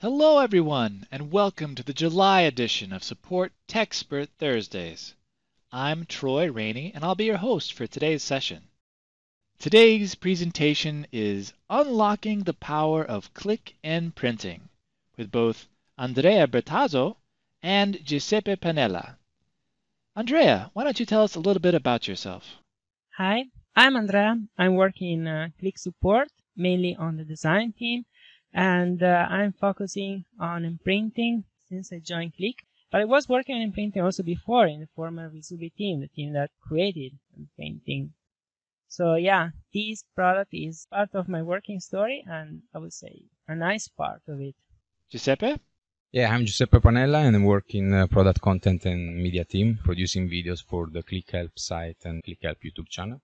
Hello everyone, and welcome to the July edition of Support Techspert Thursdays. I'm Troy Rainey, and I'll be your host for today's session. Today's presentation is Unlocking the Power of Qlik NPrinting with both Andrea Bertazzo and Giuseppe Panella. Andrea, why don't you tell us a little bit about yourself? Hi, I'm Andrea. I'm working in Qlik support, mainly on the design team, and I'm focusing on NPrinting since I joined Qlik. But I was working on NPrinting also before in the former Visubi team, the team that created NPrinting. So yeah, this product is part of my working story, and I would say a nice part of it. Giuseppe? Yeah, I'm Giuseppe Panella and I work in product content and media team, producing videos for the Qlik Help site and Qlik Help YouTube channel.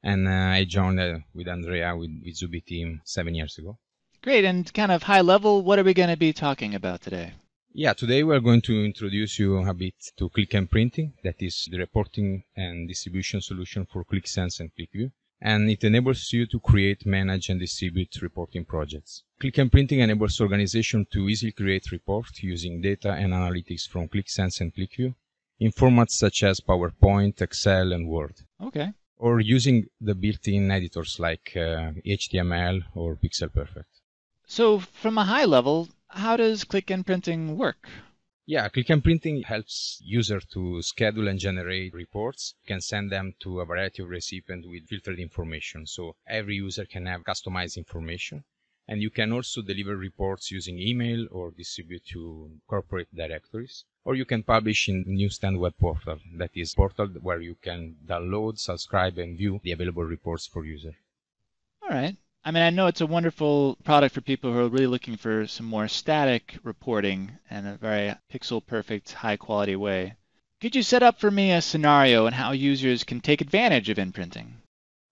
And I joined with Andrea with Zubi team 7 years ago. Great, and kind of high level, what are we going to be talking about today? Yeah, today we're going to introduce you a bit to Qlik NPrinting, that is the reporting and distribution solution for Qlik Sense and Qlik View. And it enables you to create, manage, and distribute reporting projects. Qlik NPrinting enables organizations to easily create reports using data and analytics from Qlik Sense and Qlik View in formats such as PowerPoint, Excel, and Word. Okay. Or using the built-in editors like HTML or Pixel Perfect. So from a high level, how does Qlik NPrinting work? Yeah, Qlik NPrinting helps users to schedule and generate reports. You can send them to a variety of recipients with filtered information, so every user can have customized information. And you can also deliver reports using email or distribute to corporate directories. Or you can publish in NewsStand web portal, that is a portal where you can download, subscribe, and view the available reports for users. All right. I mean, I know it's a wonderful product for people who are really looking for some more static reporting in a very pixel-perfect, high-quality way. Could you set up for me a scenario on how users can take advantage of NPrinting?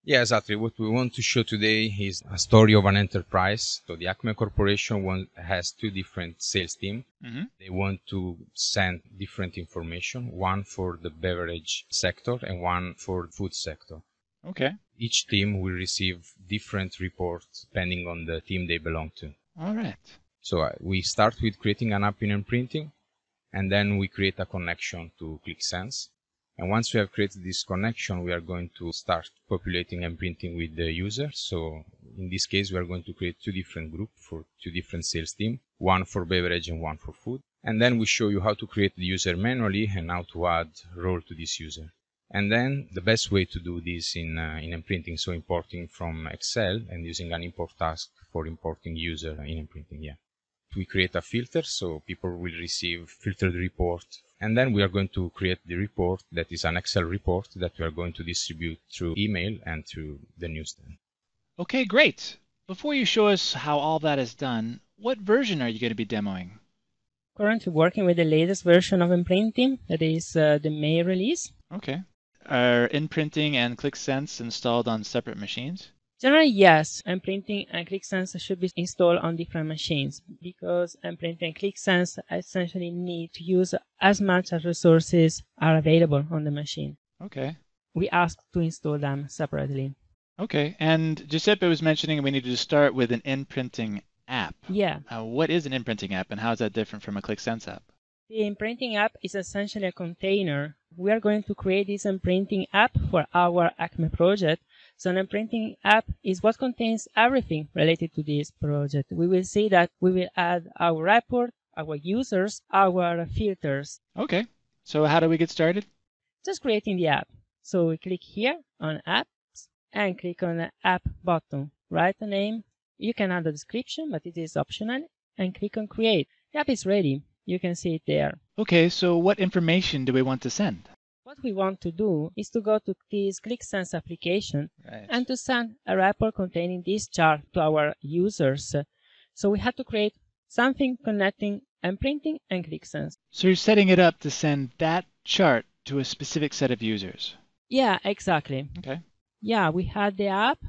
Yeah, exactly. What we want to show today is a story of an enterprise. So the Acme Corporation has two different sales teams. Mm-hmm. They want to send different information, one for the beverage sector and one for the food sector. Okay. Each team will receive different reports depending on the team they belong to. All right. So we start with creating an app in NPrinting, and then we create a connection to Qlik Sense. And once we have created this connection, we are going to start populating NPrinting with the user. So in this case, we are going to create two different groups for two different sales teams, one for beverage and one for food. And then we show you how to create the user manually and how to add role to this user. And then the best way to do this in NPrinting, so importing from Excel and using an import task for importing user in NPrinting, yeah. We create a filter, so people will receive filtered report. And then we are going to create the report that is an Excel report that we are going to distribute through email and through the NewsStand. Okay, great. Before you show us how all that is done, what version are you going to be demoing? Currently working with the latest version of NPrinting, that is the May release. Okay. Are NPrinting and Qlik Sense installed on separate machines? Generally, yes, NPrinting and Qlik Sense should be installed on different machines because NPrinting and Qlik Sense essentially need to use as much as resources are available on the machine. Okay. We ask to install them separately. Okay, and Giuseppe was mentioning we need to start with an NPrinting app. Yeah. What is an NPrinting app and how is that different from a Qlik Sense app? The NPrinting app is essentially a container. We are going to create this NPrinting app for our Acme project. So an NPrinting app is what contains everything related to this project. We will see that we will add our report, our users, our filters. Okay, so how do we get started? Just creating the app. So we click here on apps and click on the app button. Write a name. You can add a description, but it is optional. And click on create. The app is ready. You can see it there. Okay, so what information do we want to send? What we want to do is to go to this Qlik Sense application and to send a report containing this chart to our users. So we have to create something connecting NPrinting and Qlik Sense. So you're setting it up to send that chart to a specific set of users? Yeah, exactly. Okay. Yeah, we had the app,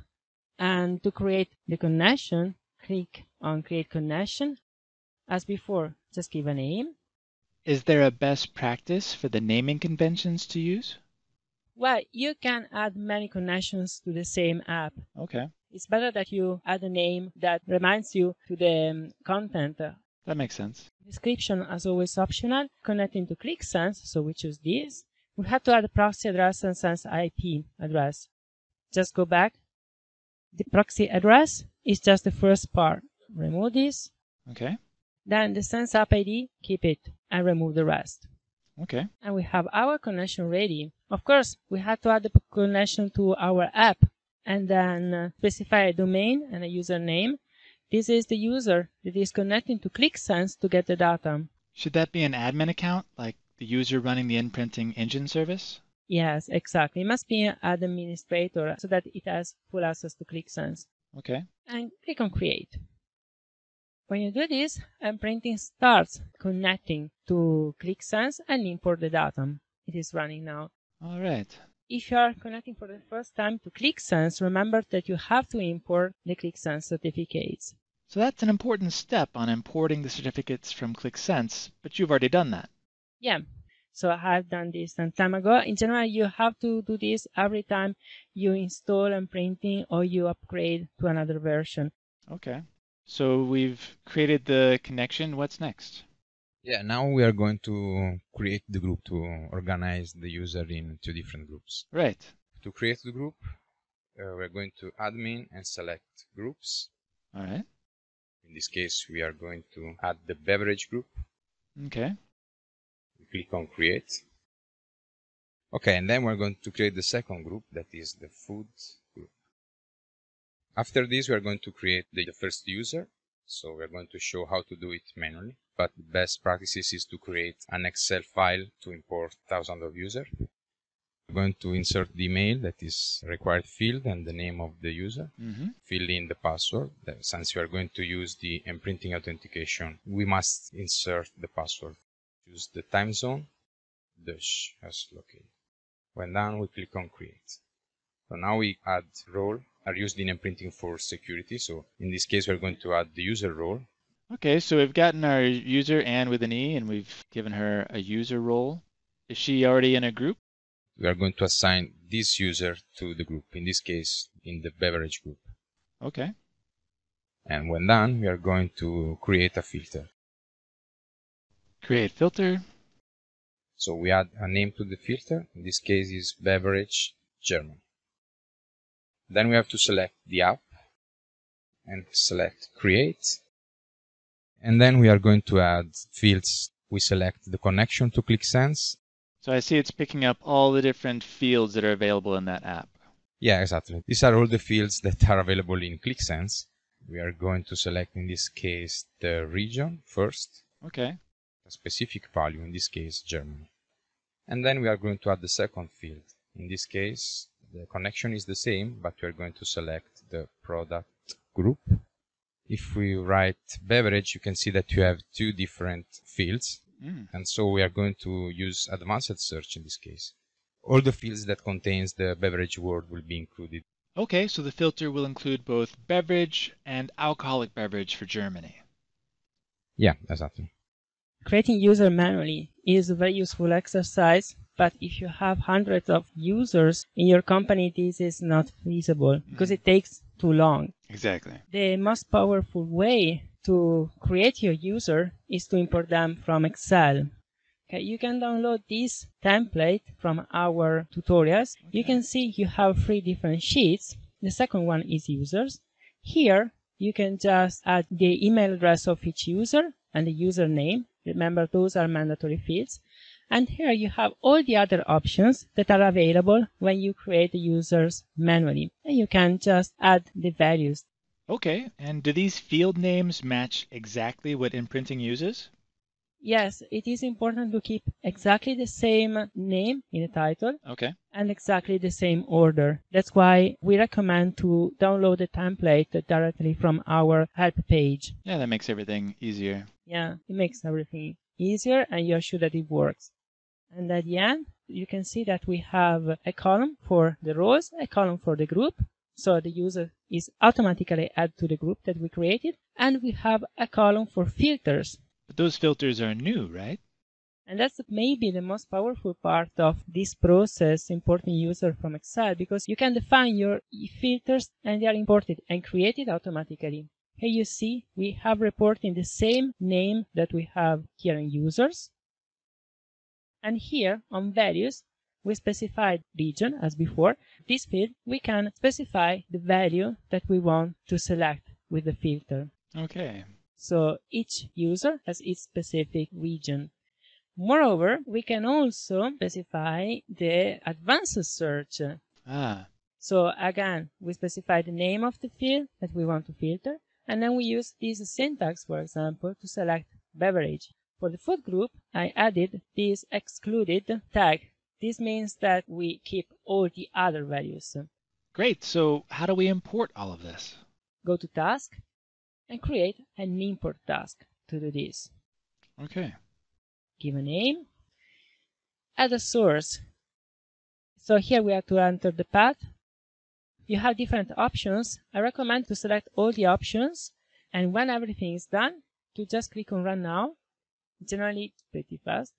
and to create the connection, click on Create Connection. As before, just give a name. Is there a best practice for the naming conventions to use? Well, you can add many connections to the same app. Okay. It's better that you add a name that reminds you to the content That makes sense. Description, as always, optional. Connecting to Qlik Sense, so we choose this. We have to add a proxy address and sense IP address. Just go back. The proxy address is just the first part. Remove this. Okay. Then the sense app ID, keep it and remove the rest. Okay. And we have our connection ready. Of course, we have to add the connection to our app and then specify a domain and a username. This is the user that is connecting to Qlik Sense to get the data. Should that be an admin account, like the user running the NPrinting engine service? Yes, exactly. It must be an administrator so that it has full access to Qlik Sense. Okay. And click on Create. When you do this, NPrinting starts connecting to Qlik Sense and import the data. It is running now. All right. If you are connecting for the first time to Qlik Sense, remember that you have to import the Qlik Sense certificates. So that's an important step on importing the certificates from Qlik Sense, but you've already done that. Yeah. So I have done this some time ago. In general, you have to do this every time you install NPrinting or you upgrade to another version. Okay. So we've created the connection. What's next? Yeah, now we are going to create the group to organize the user in 2 different groups. Right. To create the group, we're going to admin and select groups. All right. In this case, we are going to add the beverage group. Okay. We click on create. Okay, and then we're going to create the second group, that is the food group. After this, we are going to create the first user. So we're going to show how to do it manually. But the best practices is to create an Excel file to import thousands of users. We're going to insert the email, that is required field, and the name of the user. Fill in the password. Since we are going to use the NPrinting authentication, we must insert the password. Choose the time zone, Dutch as located. When done, we click on create. So now we add role, are used in NPrinting for security. So in this case, we're going to add the user role. Okay, so we've gotten our user Anne with an E, and we've given her a user role. Is she already in a group? We are going to assign this user to the group, in this case, in the beverage group. Okay. And when done, we are going to create a filter. Create filter. So we add a name to the filter. In this case is beverage German. Then we have to select the app and select create. And then we are going to add fields. We select the connection to Qlik Sense. So I see it's picking up all the different fields that are available in that app. Yeah, exactly. These are all the fields that are available in Qlik Sense. We are going to select, in this case, the region first. Okay. A specific value, in this case, Germany. And then we are going to add the second field. In this case, the connection is the same, but we are going to select the product group. If we write beverage, you can see that you have 2 different fields. And so we are going to use advanced search in this case. All the fields that contains the beverage word will be included. Okay, so the filter will include both beverage and alcoholic beverage for Germany. Yeah, exactly. Creating user manually is a very useful exercise, but if you have hundreds of users in your company, this is not feasible because it takes too long. Exactly. The most powerful way to create your user is to import them from Excel. Okay, you can download this template from our tutorials. You can see you have 3 different sheets. The second one is users. Here, you can just add the email address of each user and the username. Remember, those are mandatory fields. And here you have all the other options that are available when you create the users manually. And you can just add the values. Okay, and do these field names match exactly what NPrinting uses? Yes, it is important to keep exactly the same name in the title and exactly the same order. That's why we recommend to download the template directly from our help page. Yeah, that makes everything easier. Yeah, it makes everything easier and you're sure that it works. And at the end, you can see that we have a column for the roles, a column for the group. So the user is automatically added to the group that we created. And we have a column for filters. But those filters are new, right? And that's maybe the most powerful part of this process, importing user from Excel, because you can define your filters and they are imported and created automatically. Here you see we have reporting the same name that we have here in users. And here on values, we specified region as before. This field, we can specify the value that we want to select with the filter. Okay. So each user has its specific region. Moreover, we can also specify the advanced search. Ah, So again, we specify the name of the field that we want to filter, and then we use this syntax, for example, to select beverage. For the food group, I added this excluded tag. This means that we keep all the other values. great. So how do we import all of this? Go to task and create an import task to do this. Okay. Give a name, add a source. So here we have to enter the path. You have different options. I recommend to select all the options, and when everything is done, to just click on Run Now. Generally, it's pretty fast.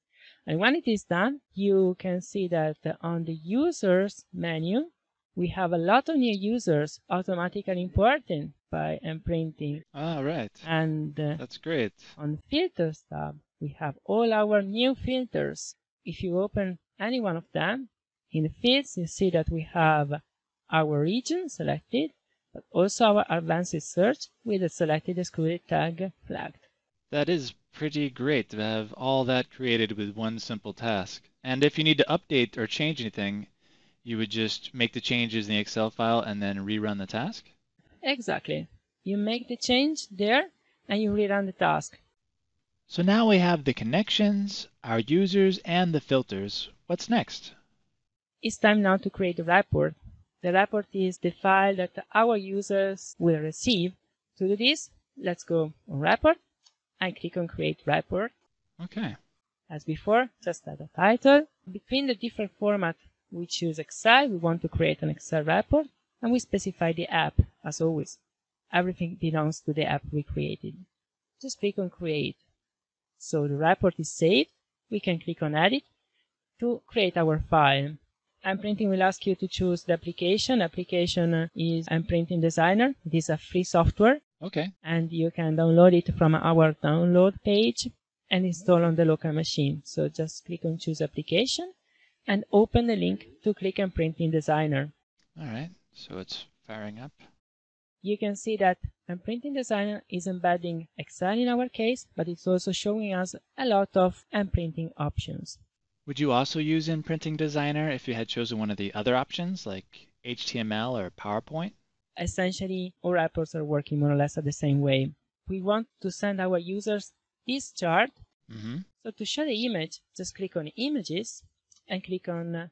And when it is done, you can see that on the Users menu, we have a lot of new users automatically imported by NPrinting. Ah, right. And That's great. on the Filters tab, we have all our new filters. If you open any one of them, in the fields, you see that we have our region selected, but also our advanced search with the selected excluded tag flagged. That is pretty great to have all that created with one simple task. And if you need to update or change anything, you would just make the changes in the Excel file and then rerun the task? Exactly. You make the change there and you rerun the task. So now we have the connections, our users, and the filters. What's next? It's time now to create a report. The report is the file that our users will receive. To do this, let's go on Report and click on Create Report. Okay. As before, just add a title. Between the different formats, we choose Excel. We want to create an Excel report, and we specify the app, as always. Everything belongs to the app we created. Just click on Create. So the report is saved. We can click on Edit to create our file. NPrinting will ask you to choose the application. Application is NPrinting Designer. It is a free software. Okay. And you can download it from our download page and install on the local machine. So just click on Choose Application and open the link to Qlik NPrinting Designer. All right. So it's firing up. You can see that NPrinting Designer is embedding Excel in our case, but it's also showing us a lot of NPrinting options. Would you also use NPrinting Designer if you had chosen one of the other options like HTML or PowerPoint? Essentially, all reports are working more or less the same way. We want to send our users this chart. So to show the image, just click on Images and click on...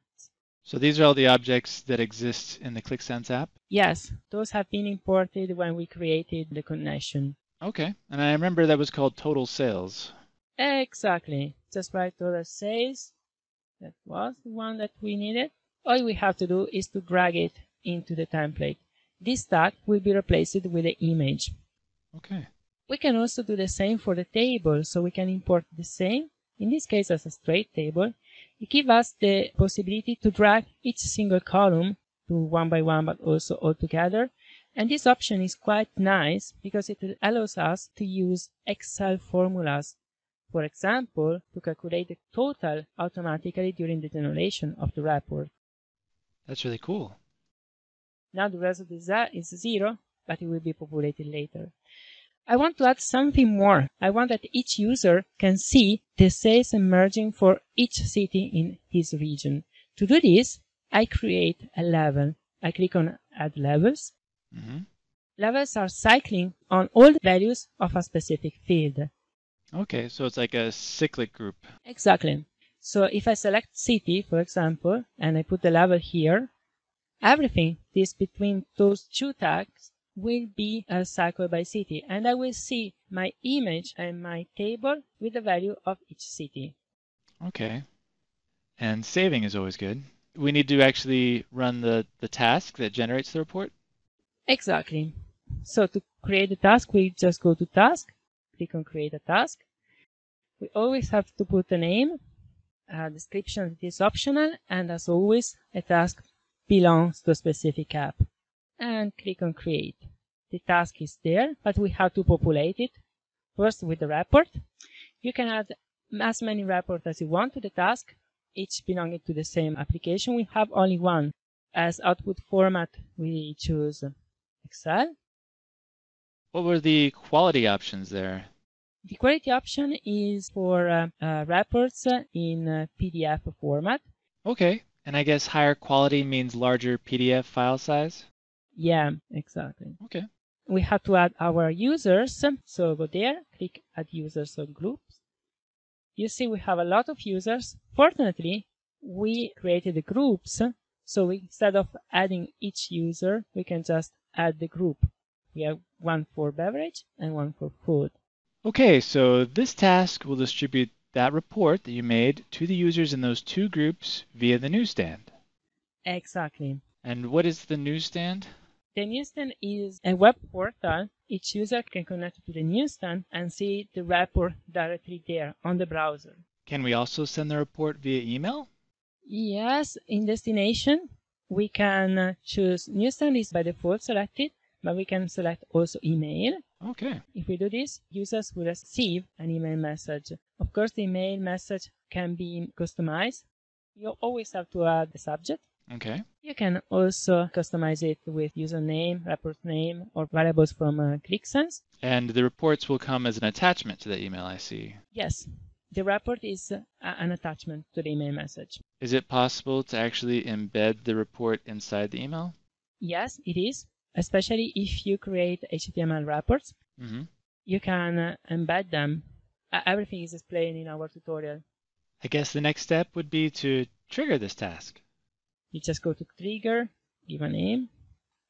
So these are all the objects that exist in the Qlik Sense app? Yes, those have been imported when we created the connection. Okay. And I remember that was called Total Sales. Exactly. Just write Total Sales. That was the one that we needed. All we have to do is to drag it into the template. This tag will be replaced with the image. Okay. We can also do the same for the table, so we can import the same, in this case as a straight table. It gives us the possibility to drag each single column to one by one, but also all together. And this option is quite nice because it allows us to use Excel formulas. For example, to calculate the total automatically during the generation of the report. That's really cool. Now the result is 0, but it will be populated later. I want to add something more. I want that each user can see the sales emerging for each city in his region. To do this, I create a level. I click on Add Levels. Levels are cycling on all the values of a specific field. Okay, so it's like a cyclic group. Exactly. So if I select city, for example, and I put the level here, everything that is between those two tags will be cycled by city, and I will see my image and my table with the value of each city. Okay. And saving is always good. We need to actually run the task that generates the report? Exactly. So to create the task, we just go to Task, click on Create a Task. We always have to put a name, a description that is optional, and as always, a task belongs to a specific app. And click on Create. the task is there, but we have to populate it first with the report. You can add as many reports as you want to the task, each belonging to the same application. We have only one. As output format, we choose Excel. What were the quality options there? The quality option is for reports in PDF format. Okay, and I guess higher quality means larger PDF file size? Yeah, exactly. Okay. We have to add our users, so go there, click Add Users or Groups. You see we have a lot of users. Fortunately, we created the groups, so instead of adding each user, we can just add the group. We have one for beverage and one for food. Okay, so this task will distribute that report that you made to the users in those two groups via the NewsStand. Exactly. And what is the NewsStand? The NewsStand is a web portal. Each user can connect to the NewsStand and see the report directly there on the browser. Can we also send the report via email? Yes, in destination, we can choose NewsStand is by default selected, but we can select also email. Okay. If we do this, users will receive an email message. Of course, the email message can be customized. You always have to add the subject. Okay. You can also customize it with username, report name, or variables from Qlik. And the reports will come as an attachment to the email, I see. Yes, the report is an attachment to the email message. Is it possible to actually embed the report inside the email? Yes, it is. Especially if you create HTML reports, you can embed them. Everything is explained in our tutorial. I guess the next step would be to trigger this task. You just go to Trigger, give a name,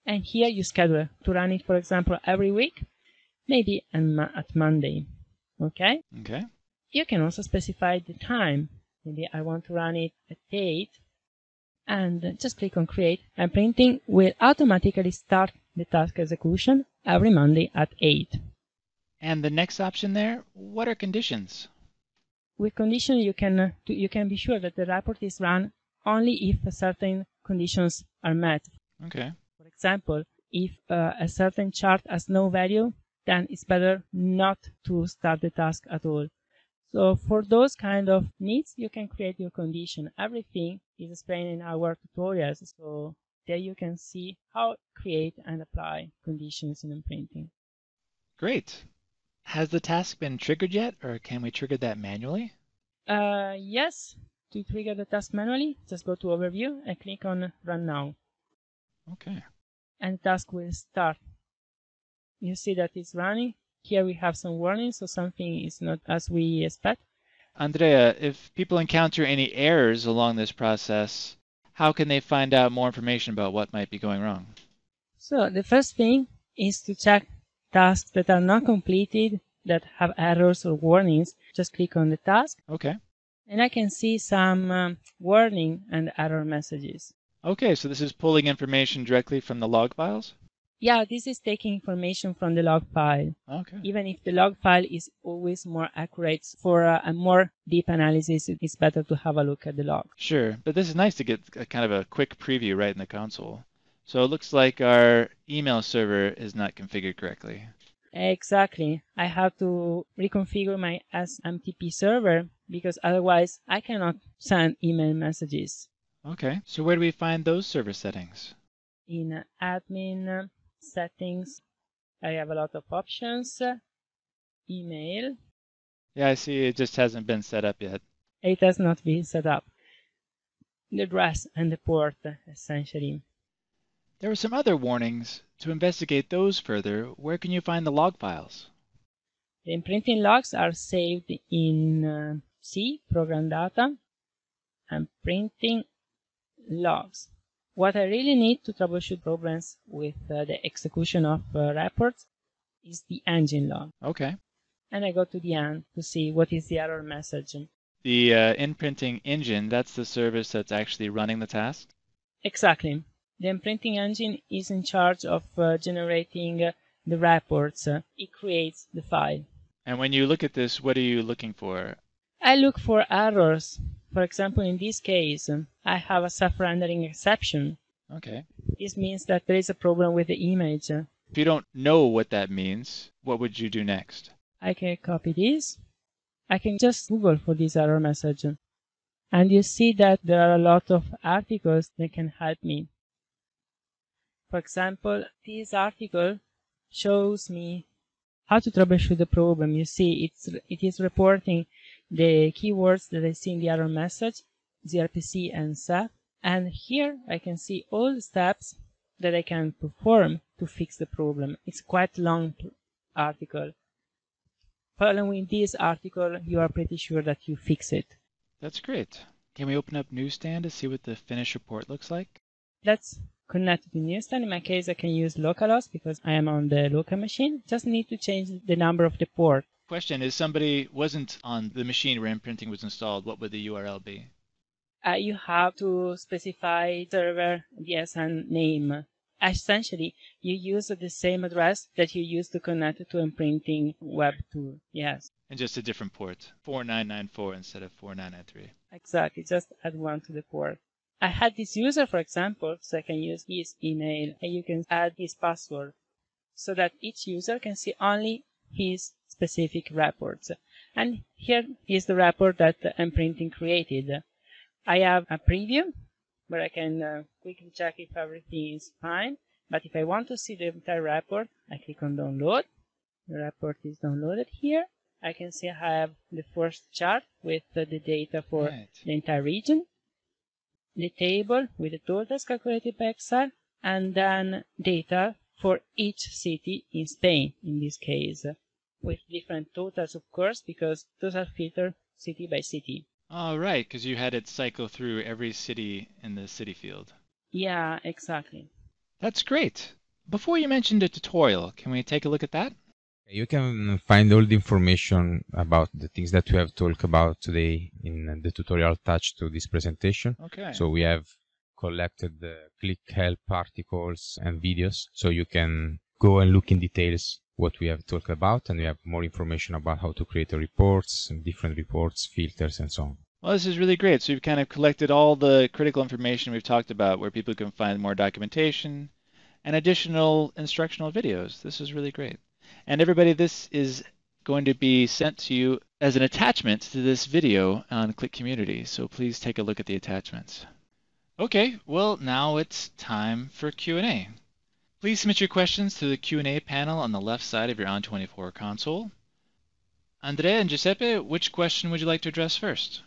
and here you schedule to run it, for example, every week, maybe at Monday. Okay? Okay. You can also specify the time. Maybe I want to run it at 8. And just click on Create, and NPrinting will automatically start the task execution every Monday at 8. And the next option there, what are conditions? With condition, you can be sure that the report is run only if certain conditions are met. Okay. For example, if a certain chart has no value, then it's better not to start the task at all. So for those kind of needs, you can create your condition. Everything is explained in our tutorials, so there you can see how to create and apply conditions in NPrinting. Great. Has the task been triggered yet, or can we trigger that manually? Yes. To trigger the task manually, just go to Overview and click on Run Now. Okay. And the task will start. You see that it's running. Here we have some warnings, so something is not as we expect. Andrea, if people encounter any errors along this process, how can they find out more information about what might be going wrong? So the first thing is to check tasks that are not completed, that have errors or warnings. Just click on the task. Okay. And I can see some warning and error messages. Okay, so this is pulling information directly from the log files? Yeah, this is taking information from the log file. Okay. Even if the log file is always more accurate, for a more deep analysis, it's better to have a look at the log. Sure, but this is nice to get a kind of a quick preview right in the console. So it looks like our email server is not configured correctly. Exactly. I have to reconfigure my SMTP server because otherwise I cannot send email messages. Okay, so where do we find those server settings? In admin settings, I have a lot of options. Email. Yeah, I see it just hasn't been set up yet. It has not been set up. The address and the port, essentially. There were some other warnings. To investigate those further, where can you find the log files? The NPrinting logs are saved in C, program data, and printing logs. What I really need to troubleshoot problems with the execution of reports is the engine log. Okay. And I go to the end to see what is the error message. The NPrinting engine, that's the service that's actually running the task? Exactly. The NPrinting engine is in charge of generating the reports. It creates the file. And when you look at this, what are you looking for? I look for errors. For example, in this case, I have a self-rendering exception. Okay. This means that there is a problem with the image. If you don't know what that means, what would you do next? I can copy this. I can just Google for this error message. And you see that there are a lot of articles that can help me. For example, this article shows me how to troubleshoot the problem. You see, it is reporting the keywords that I see in the error message, gRPC and SAP. And here I can see all the steps that I can perform to fix the problem. It's quite a long article. Following this article, you are pretty sure that you fix it. That's great. Can we open up NewsStand to see what the finished report looks like? Let's connect to NewsStand. In my case, I can use localhost because I am on the local machine. Just need to change the number of the port. Question is, somebody wasn't on the machine where NPrinting was installed, what would the URL be? You have to specify server DSN name. Essentially, you use the same address that you use to connect to NPrinting web tool. Yes. And just a different port, 4994 instead of 4993. Exactly, just add one to the port. I had this user, for example, so I can use his email, and you can add his password so that each user can see only his specific reports. And here is the report that NPrinting created. I have a preview where I can quickly check if everything is fine. But if I want to see the entire report, I click on download. The report is downloaded here. I can see I have the first chart with the data for the entire region, the table with the totals calculated by Excel, and then data for each city in Spain, in this case, with different totals, of course, because those are filtered city by city. Oh, right, because you had it cycle through every city in the city field. Yeah, exactly. That's great. Before you mentioned a tutorial, can we take a look at that? You can find all the information about the things that we have talked about today in the tutorial attached to this presentation. Okay. So we have collected the Qlik help articles and videos, so you can go and look in details what we have talked about, and we have more information about how to create reports, different reports, filters, and so on. Well, this is really great. So you've kind of collected all the critical information we've talked about where people can find more documentation and additional instructional videos. This is really great. And everybody, this is going to be sent to you as an attachment to this video on Qlik Community. So please take a look at the attachments. Okay, well, now it's time for Q&A. Please submit your questions to the Q&A panel on the left side of your On24 console. Andrea and Giuseppe, which question would you like to address first?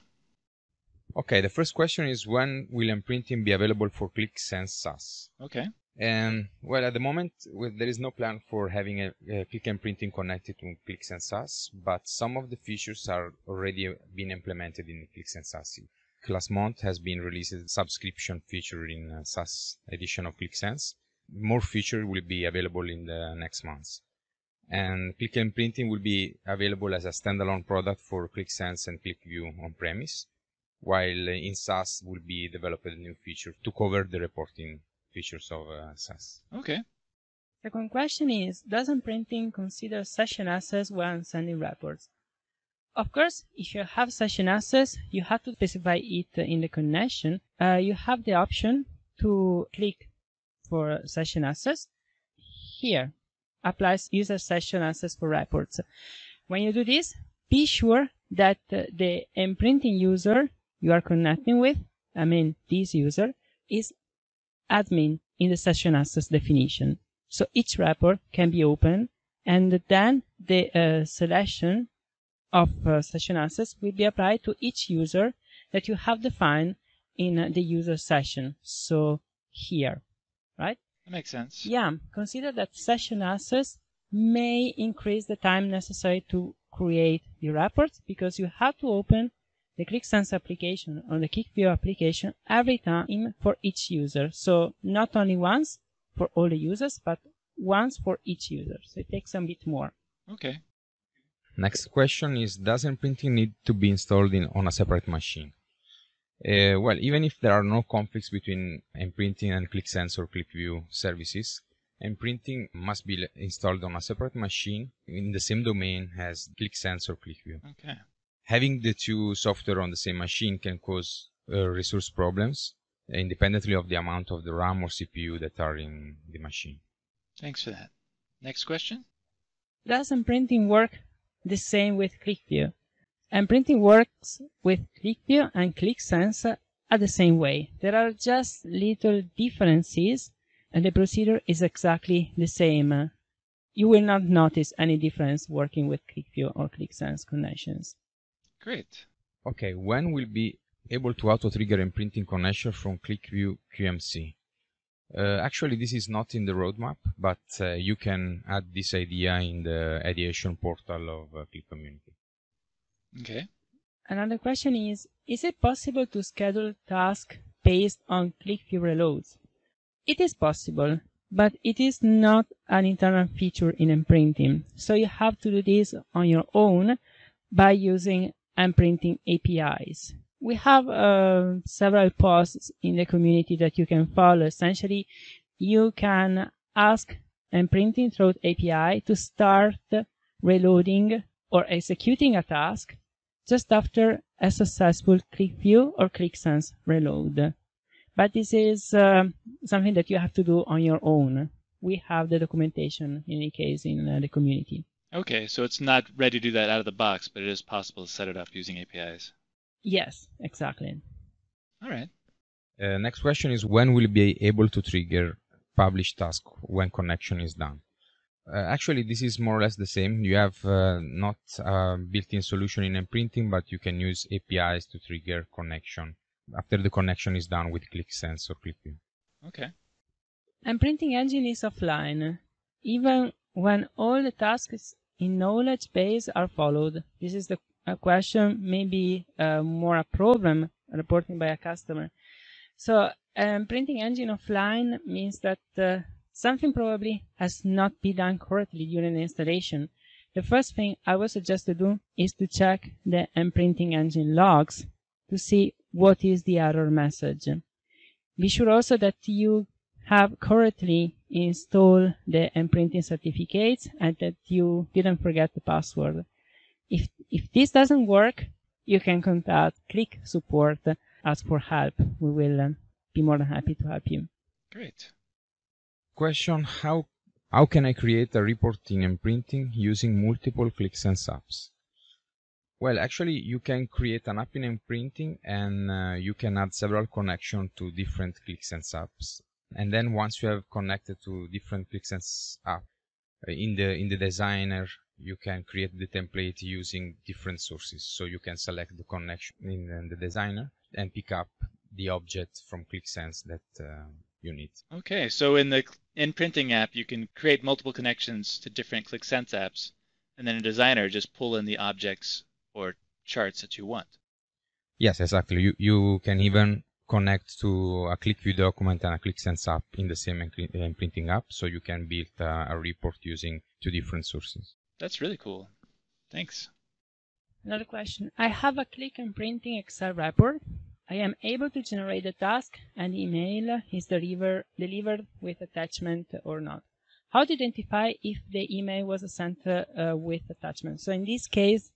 Okay, the first question is, when will NPrinting be available for Qlik Sense SaaS? Okay. And well, at the moment, there is no plan for having a Qlik NPrinting connected to Qlik Sense SaaS, but some of the features are already been implemented in Qlik Sense SaaS. Last month has been released a subscription feature in SaaS edition of Qlik Sense. More features will be available in the next months. And Qlik NPrinting will be available as a standalone product for Qlik Sense and QlikView on-premise, while in SaaS will be developed a new feature to cover the reporting features of SaaS. Okay. Second question is, does NPrinting consider session access when sending reports? Of course, if you have session access, you have to specify it in the connection. You have the option to click for session access. Here, applies user session access for reports. When you do this, be sure that the NPrinting user you are connecting with, this user, is admin in the session access definition. So each report can be open, and then the selection of session access will be applied to each user that you have defined in the user session. So here, right? That makes sense. Yeah, consider that session access may increase the time necessary to create the reports because you have to open the Qlik Sense application or the QlikView application every time for each user. So not only once for all the users, but once for each user. So it takes a bit more. Okay. Next question is, does NPrinting need to be installed on a separate machine? Well, even if there are no conflicts between NPrinting and Qlik Sense or QlikView services, NPrinting must be installed on a separate machine in the same domain as Qlik Sense or QlikView. Okay. Having the two software on the same machine can cause resource problems independently of the amount of the RAM or CPU that are in the machine. Thanks for that. Next question. Does NPrinting work the same with QlikView? NPrinting works with QlikView and QlikSense at the same way. There are just little differences and the procedure is exactly the same. You will not notice any difference working with QlikView or QlikSense connections. Great. Okay, when we'll be able to auto-trigger NPrinting connection from QlikView QMC? Actually, this is not in the roadmap, but you can add this idea in the ideation portal of Qlik community. Okay. Another question is it possible to schedule tasks based on QlikView reloads? It is possible, but it is not an internal feature in NPrinting. So you have to do this on your own by using NPrinting APIs. We have several posts in the community that you can follow. Essentially, you can ask NPrinting through API to start reloading or executing a task just after a successful QlikView or QlikSense reload. But this is something that you have to do on your own. We have the documentation in any case in the community. Okay, so it's not ready to do that out of the box, but it is possible to set it up using APIs. Yes, exactly. All right. Next question is when will you be able to trigger publish task when connection is done? Actually, this is more or less the same. You have not a built-in solution in NPrinting, but you can use APIs to trigger connection after the connection is done with QlikSense or QlikView. Okay. NPrinting engine is offline, even when all the tasks in knowledge base are followed. This is a question, maybe more a problem reported by a customer. So NPrinting engine offline means that something probably has not been done correctly during the installation. The first thing I would suggest to do is to check the NPrinting engine logs to see what is the error message. Be sure also that you have correctly installed the NPrinting certificates and that you didn't forget the password. If this doesn't work, you can contact Qlik support, ask for help. We will be more than happy to help you. Great. Question, how can I create a report in NPrinting using multiple QlikSense apps? Well, actually, you can create an app in NPrinting and you can add several connections to different QlikSense apps. And then once you have connected to different QlikSense apps, in the designer, you can create the template using different sources. So you can select the connection in the designer and pick up the object from QlikSense that you need. Okay, so in the NPrinting app, you can create multiple connections to different QlikSense apps, and then in Designer, just pull in the objects or charts that you want. Yes, exactly. You can even connect to a QlikView document and a QlikSense app in the same NPrinting app, so you can build a report using two different sources. That's really cool. Thanks. Another question. I have a Qlik NPrinting Excel report. I am able to generate the task and email is delivered with attachment or not. How to identify if the email was sent with attachment? So in this case,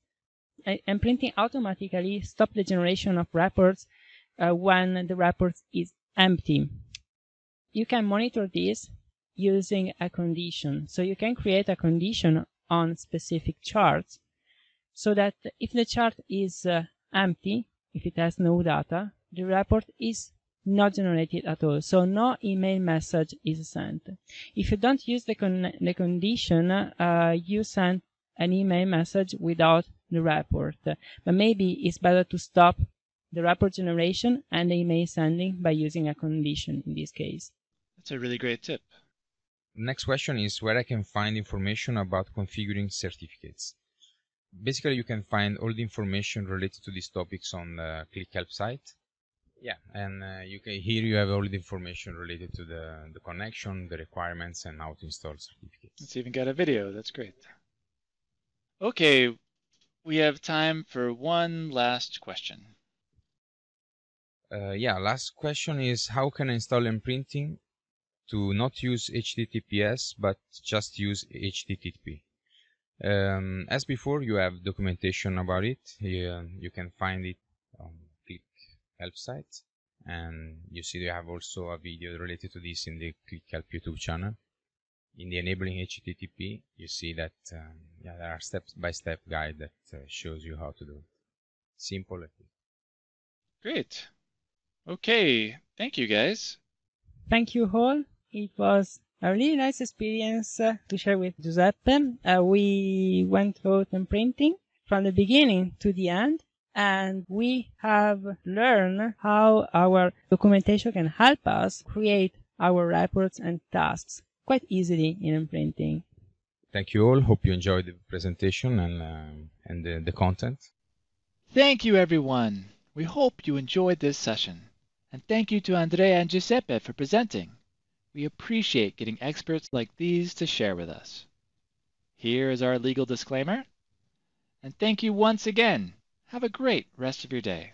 NPrinting automatically stops the generation of reports when the report is empty. You can monitor this using a condition. So you can create a condition on specific charts so that if the chart is empty, if it has no data, the report is not generated at all. So no email message is sent. If you don't use the condition, you send an email message without the report. But maybe it's better to stop the report generation and the email sending by using a condition in this case. That's a really great tip. Next question is where I can find information about configuring certificates. Basically, you can find all the information related to these topics on the Qlik help site. Yeah, and here you have all the information related to the connection, the requirements, and how to install certificates. It's even got a video. That's great. Okay, we have time for one last question. Last question is how can I install NPrinting to not use HTTPS but just use HTTP? As before, you have documentation about it. You can find it on Qlik help site, and you see you have also a video related to this in the Qlik help YouTube channel. in the enabling HTTP, you see that there are step-by-step guide that shows you how to do it. Simple. Great. Okay, thank you guys. Thank you all. It was a really nice experience to share with Giuseppe. We went through NPrinting from the beginning to the end, and we have learned how our documentation can help us create our reports and tasks quite easily in NPrinting. Thank you all. Hope you enjoyed the presentation and the content. Thank you, everyone. We hope you enjoyed this session. And thank you to Andrea and Giuseppe for presenting. We appreciate getting experts like these to share with us. Here is our legal disclaimer. And thank you once again. Have a great rest of your day.